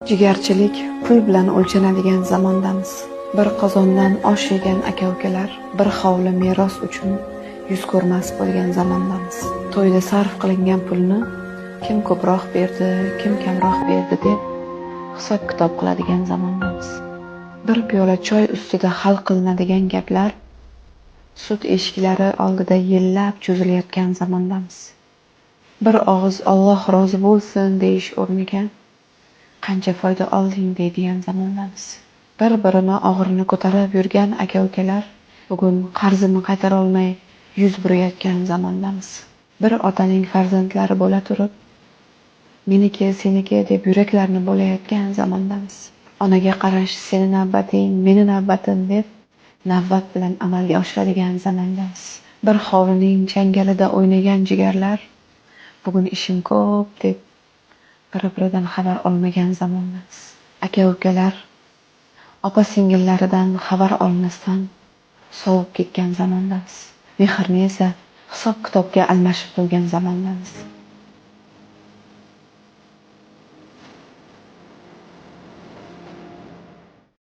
Jigarchilik pul bilan o'lchanadigan zamondamiz. Bir qozondan osh yegan aka-ukalar bir hovli meros uchun yuz ko'rmas bo'lgan zamondamiz. To'yda sarf qilingan pulni kim ko'proq berdi, kim kamroq berdi deb hisob-kitob qiladigan zamondamiz. Bir piyola choy ustida hal qilinadigan gaplar sud eshiklari oldida yillab cho'zilayotgan zamondamiz. Bir og'iz Alloh rozi bo'lsin deyish o'rniga qancha foyda olding deydigan zamondamiz. Bir-birini og'irini ko'tarib yurgan aka-ukalar bugun qarzini qaytara olmay yuz burayotgan zamondamiz. Bir otaning farzandlari bo'la turib, meniki, seniki deb yuraklarni bo'layotgan zamondamiz. Onaga qarash seni navbating, meni navbatim deb navbat bilan amalga oshiradigan zamondamiz. Bir hovlining changalida o'ynagan jigarlar bugun ishim ko'p deb bir-biridan xabar olmagan zamondamiz. Aka-ukalar opa-singillaridan xabar olmasdan sovib ketgan zamondamiz. Mehrni esa hisob-kitobga almashib qo'ygan zamondamiz.